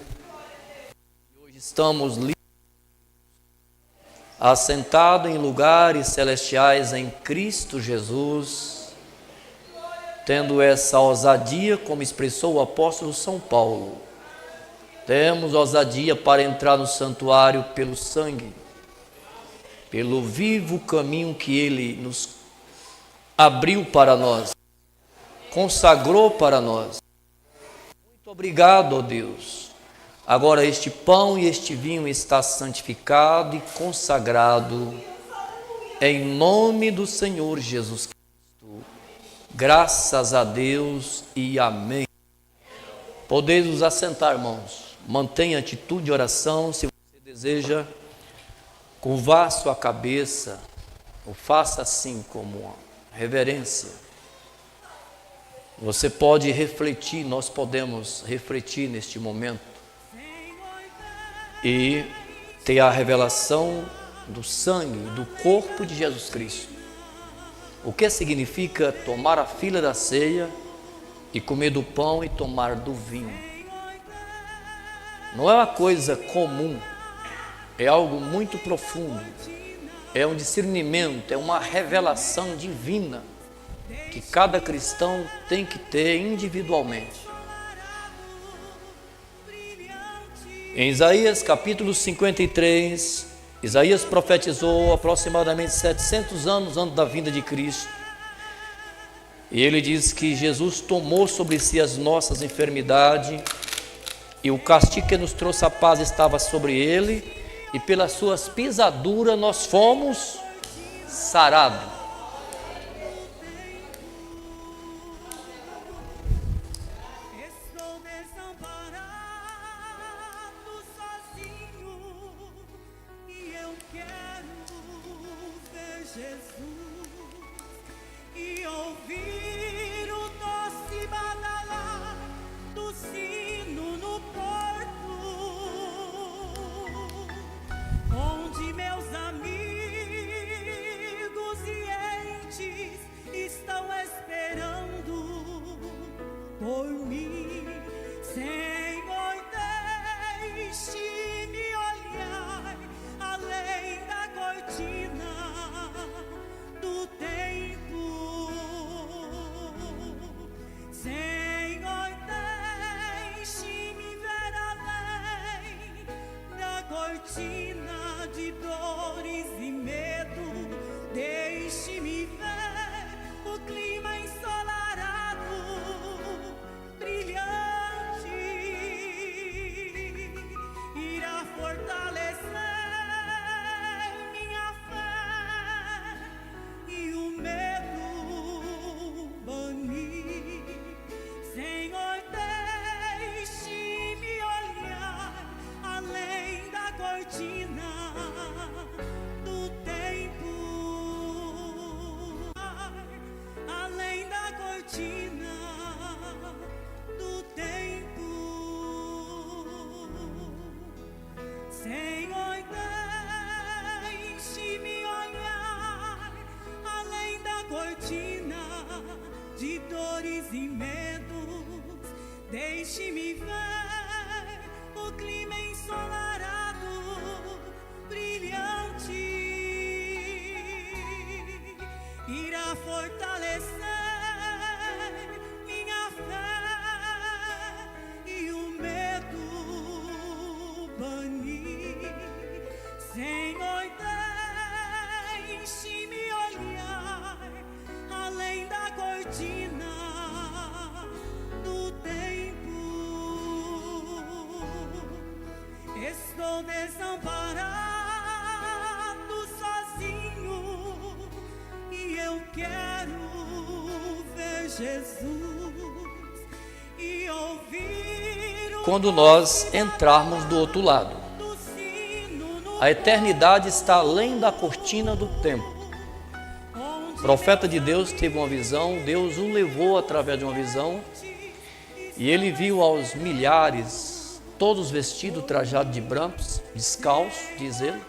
E hoje estamos livres, assentados em lugares celestiais em Cristo Jesus, tendo essa ousadia, como expressou o apóstolo São Paulo. Temos ousadia para entrar no santuário pelo sangue, pelo vivo caminho que Ele nos abriu para nós, consagrou para nós. Muito obrigado, ó Deus. Agora este pão e este vinho está santificado e consagrado em nome do Senhor Jesus Cristo. Graças a Deus e amém. Podeis nos assentar, irmãos. Mantenha atitude de oração. Se você deseja, curvar sua cabeça, ou faça assim como uma reverência. Você pode refletir, nós podemos refletir neste momento e ter a revelação do sangue, do corpo de Jesus Cristo. O que significa tomar a fila da ceia e comer do pão e tomar do vinho. Não é uma coisa comum, é algo muito profundo. É um discernimento, é uma revelação divina que cada cristão tem que ter individualmente. Em Isaías capítulo 53, Isaías profetizou aproximadamente 700 anos antes da vinda de Cristo. E ele diz que Jesus tomou sobre si as nossas enfermidades e o castigo que nos trouxe a paz estava sobre ele. E pelas suas pisaduras nós fomos sarados. Estou desamparado, sozinho, e eu quero ver Jesus e ouvir o doce badalar do sino no porto, onde meus amigos e entes estão esperando por mim. Senhor, deixe-me olhar além da cortina do tempo. Senhor, deixe-me ver além da cortina de dores e medo. Deixe-me ver o clima ensolarado, brilhante, irá fortalecer minha fé e o medo banir. Senhor, deixe-me olhar além da cortina do tempo, além da cortina do tempo. Senhor, deixe-me olhar além da cortina de dores e medos, deixe-me ver o clima ensolarado, brilhante, irá fortalecer minha fé e o medo banir. Senhor, deixe-me olhar além da cortina do tempo. Estou desamparado, sozinho, e eu quero ver Jesus e ouvir o Quando nós entrarmos do outro lado, do sino no a eternidade está além da cortina do tempo. O profeta de Deus teve uma visão, Deus o levou através de uma visão, e ele viu aos milhares, todos vestidos, trajados de brancos, descalços, diz ele,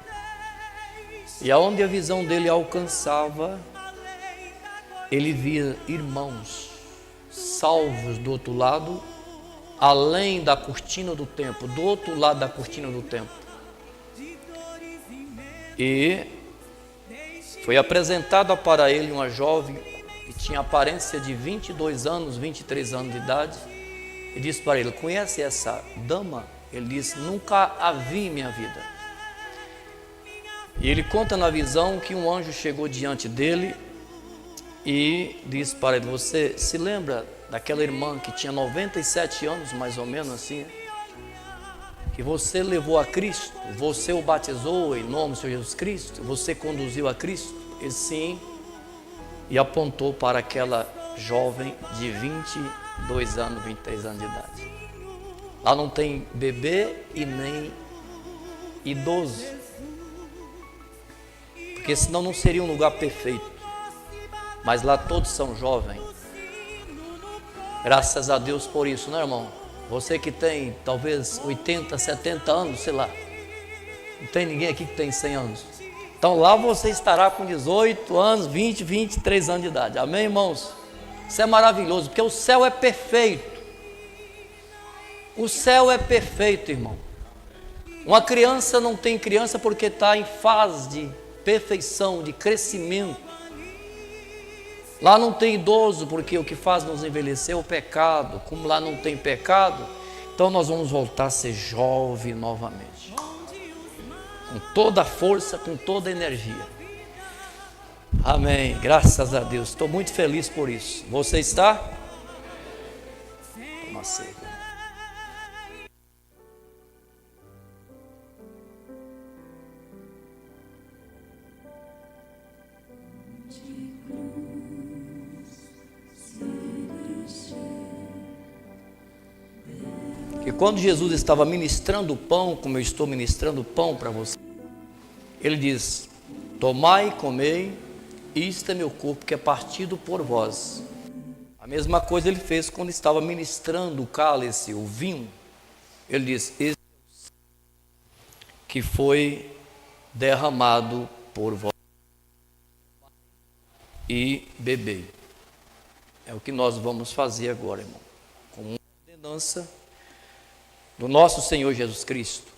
e aonde a visão dele alcançava, ele via irmãos salvos do outro lado, além da cortina do tempo, do outro lado da cortina do tempo. E foi apresentada para ele uma jovem que tinha aparência de 22 anos, 23 anos de idade, e disse para ele: conhece essa dama? Ele disse: nunca a vi em minha vida. E ele conta na visão que um anjo chegou diante dele e disse para ele: você se lembra daquela irmã que tinha 97 anos, mais ou menos assim, que você levou a Cristo, você o batizou em nome do Senhor Jesus Cristo, você conduziu a Cristo? Ele sim, e apontou para aquela jovem de 22 anos, 23 anos de idade. Lá não tem bebê e nem idoso, porque senão não seria um lugar perfeito, mas lá todos são jovens. Graças a Deus por isso, né, irmão? Você que tem talvez 80, 70 anos, sei lá, não tem ninguém aqui que tem 100 anos. Então lá você estará com 18 anos, 20, 23 anos de idade. Amém, irmãos? Isso é maravilhoso, porque o céu é perfeito. O céu é perfeito, irmão. Uma criança não tem criança porque está em fase de perfeição, de crescimento. Lá não tem idoso, porque o que faz nos envelhecer é o pecado. Como lá não tem pecado, então nós vamos voltar a ser jovem novamente, com toda a força, com toda a energia. Amém, graças a Deus, estou muito feliz por isso. Você está? Toma cedo. Que quando Jesus estava ministrando o pão, como eu estou ministrando o pão para você, ele diz: tomai e comei, isto é meu corpo que é partido por vós. A mesma coisa ele fez quando estava ministrando o cálice, o vinho. Ele diz: esse que foi derramado por vós, e bebei. É o que nós vamos fazer agora, irmão, com uma ordenança do nosso Senhor Jesus Cristo.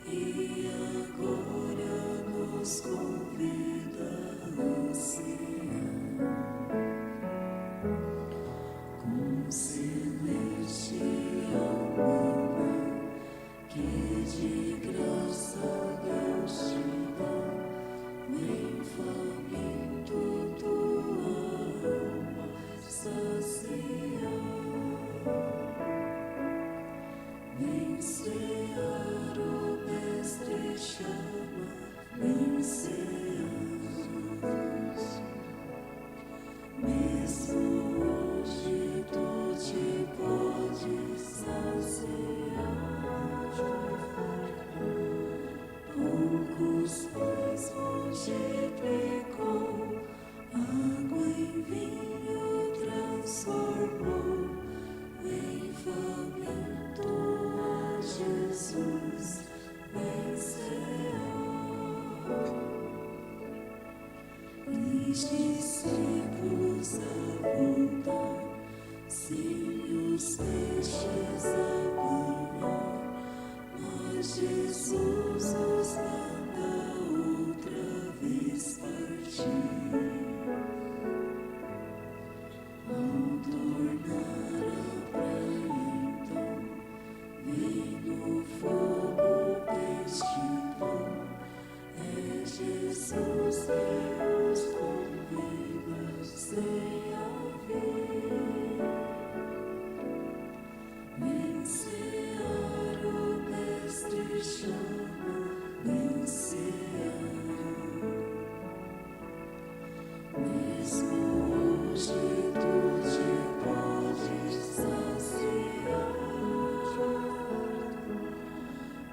e agora nos convida a ansiar com celestial maná que de graça Deus te dá, vem faminto tua alma saciar. Vem cear, o Mestre chama, vem cear. Mesmo hoje tu te podes saciar. Poucos pães multiplicou, água em vinho transformou. Vem faminto a Jesus, vem cear. E os discípulos abundam, sim, os peixes apanhar, mas Jesus os manda outra vez partir. Ao tornar a praia então, vem no fogo deste pão, é Jesus que os convida sem haver. Vem cear, o Mestre chama, vem cear. Mesmo hoje tu te podes saciar.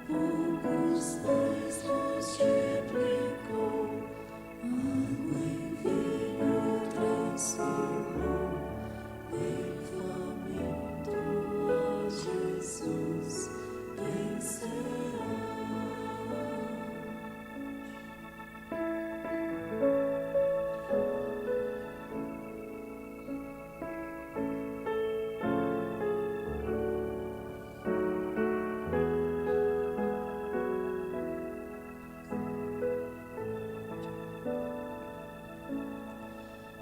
Poucos pães multiplicou, água em vinho transformou. Vem faminto a Jesus, vem cear.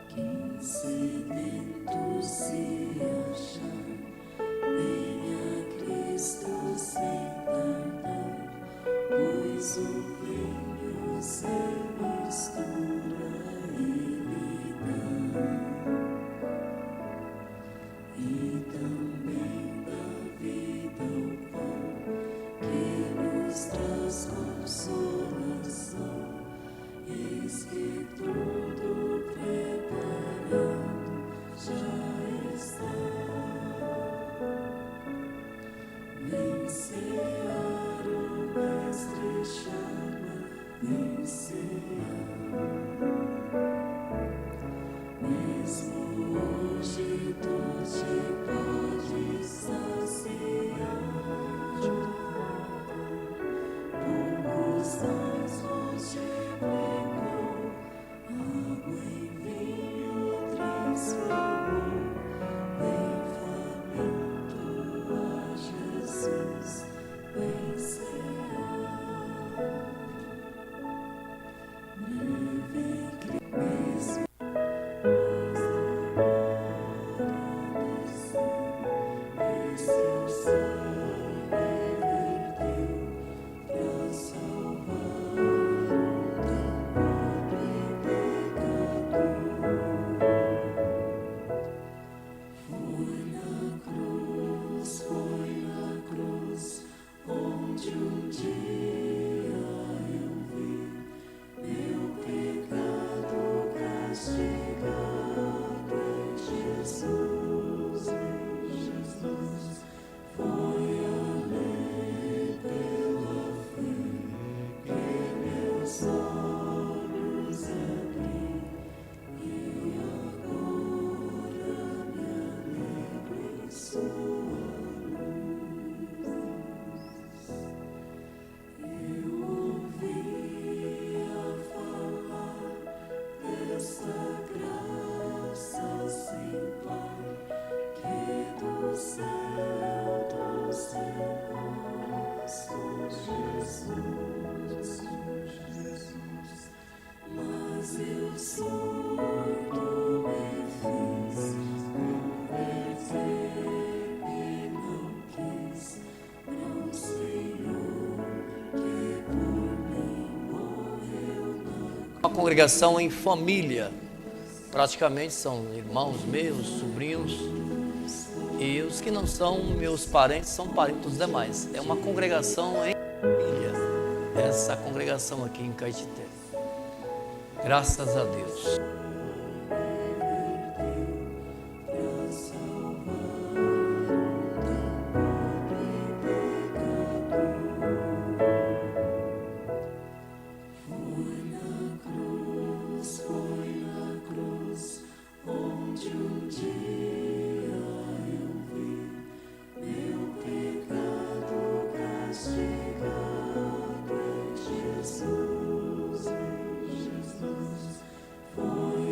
Quem sedento se achar, venha a Cristo sem tardar, pois o vinho sem mistura Ele dá. E também dá vida ao pão, que nos traz consolação. Eis que tudo preparado já está. Vem cear, o Mestre chama, vem cear. Mesmo hoje tu te podes saciar. Poucos pães multiplicou, água em vinho transformou. Vem faminto a Jesus, vem cear. Uma congregação em família, praticamente são irmãos meus, sobrinhos, e os que não são meus parentes são parentes dos demais. É uma congregação em família, essa congregação aqui em Caetité. Graças a Deus. For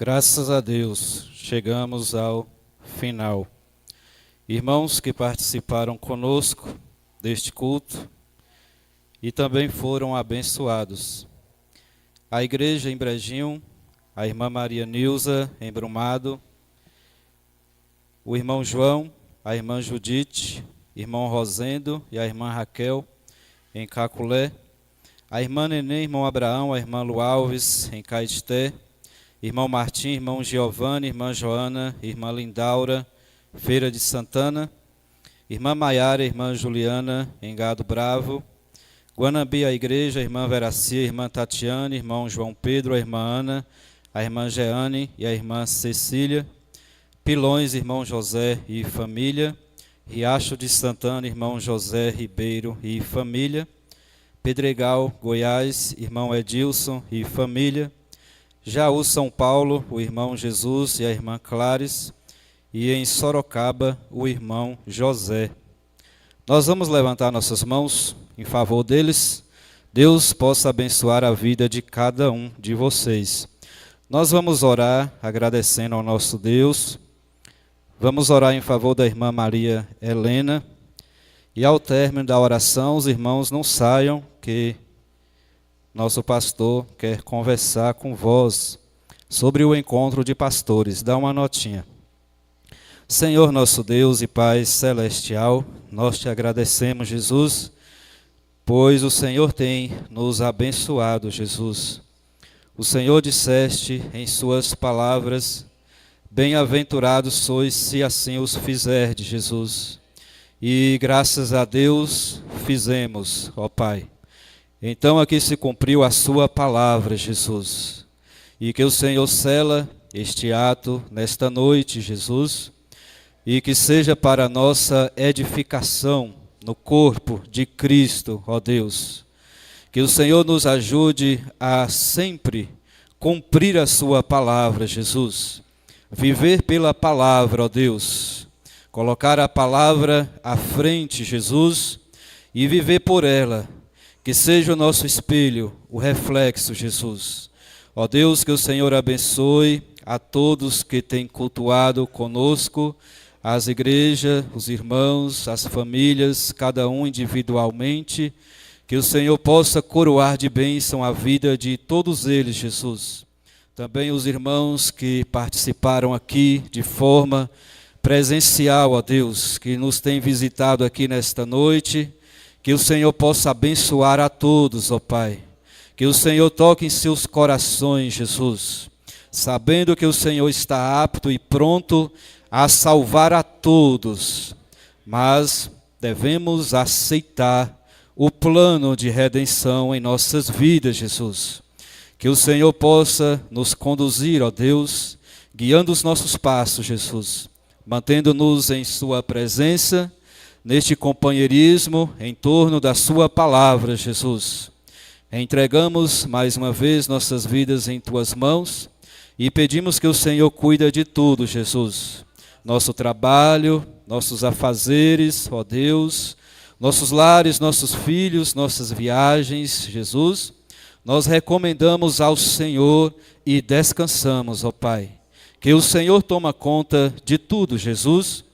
Graças a Deus, chegamos ao final. Irmãos que participaram conosco deste culto e também foram abençoados. A igreja em Brejinho, a irmã Maria Nilza em Brumado, o irmão João, a irmã Judite, irmão Rosendo e a irmã Raquel em Caculé, a irmã Neném, irmão Abraão, a irmã Lu Alves em Caeté, irmão Martim, irmão Giovanni, irmã Joana, irmã Lindaura, Feira de Santana, irmã Maiara, irmã Juliana, em Gado Bravo, Guanambi, a igreja, a irmã Veracia, a irmã Tatiane, irmão João Pedro, a irmã Ana, a irmã Jeane e a irmã Cecília, Pilões, irmão José e família, Riacho de Santana, irmão José Ribeiro e família, Pedregal, Goiás, irmão Edilson e família, Jaú, São Paulo, o irmão Jesus e a irmã Clares, e em Sorocaba, o irmão José. Nós vamos levantar nossas mãos em favor deles. Deus possa abençoar a vida de cada um de vocês. Nós vamos orar agradecendo ao nosso Deus. Vamos orar em favor da irmã Maria Helena. E ao término da oração, os irmãos não saiam, que nosso pastor quer conversar com vós sobre o encontro de pastores. Dá uma notinha. Senhor nosso Deus e Pai celestial, nós te agradecemos, Jesus, pois o Senhor tem nos abençoado, Jesus. O Senhor disseste em suas palavras, bem-aventurados sois se assim os fizerdes, Jesus. E graças a Deus fizemos, ó Pai. Então aqui se cumpriu a sua palavra, Jesus. E que o Senhor sela este ato nesta noite, Jesus, e que seja para a nossa edificação no corpo de Cristo, ó Deus. Que o Senhor nos ajude a sempre cumprir a sua palavra, Jesus. Viver pela palavra, ó Deus. Colocar a palavra à frente, Jesus, e viver por ela. Que seja o nosso espelho, o reflexo, Jesus. Ó Deus, que o Senhor abençoe a todos que têm cultuado conosco, as igrejas, os irmãos, as famílias, cada um individualmente. Que o Senhor possa coroar de bênção a vida de todos eles, Jesus. Também os irmãos que participaram aqui de forma presencial, ó Deus, que nos têm visitado aqui nesta noite. Que o Senhor possa abençoar a todos, ó Pai. Que o Senhor toque em seus corações, Jesus, sabendo que o Senhor está apto e pronto a salvar a todos, mas devemos aceitar o plano de redenção em nossas vidas, Jesus. Que o Senhor possa nos conduzir, ó Deus, guiando os nossos passos, Jesus, mantendo-nos em sua presença, neste companheirismo em torno da sua palavra, Jesus. Entregamos mais uma vez nossas vidas em tuas mãos e pedimos que o Senhor cuide de tudo, Jesus. Nosso trabalho, nossos afazeres, ó Deus, nossos lares, nossos filhos, nossas viagens, Jesus. nós recomendamos ao Senhor e descansamos, ó Pai. Que o Senhor toma conta de tudo, Jesus.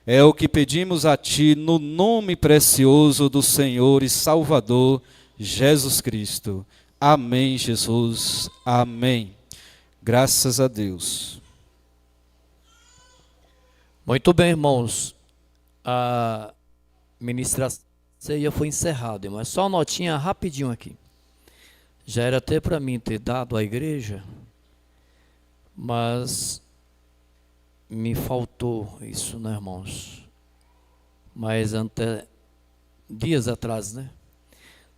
É o que pedimos a Ti no nome precioso do Senhor e Salvador, Jesus Cristo. Amém, Jesus. Amém. Graças a Deus. Muito bem, irmãos. A ministração ceia foi encerrada, mas só uma notinha rapidinho aqui. Já era até para mim ter dado à igreja, mas me faltou isso, né, irmãos? Mas até dias atrás, né?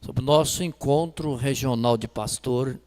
Sobre o nosso encontro regional de pastor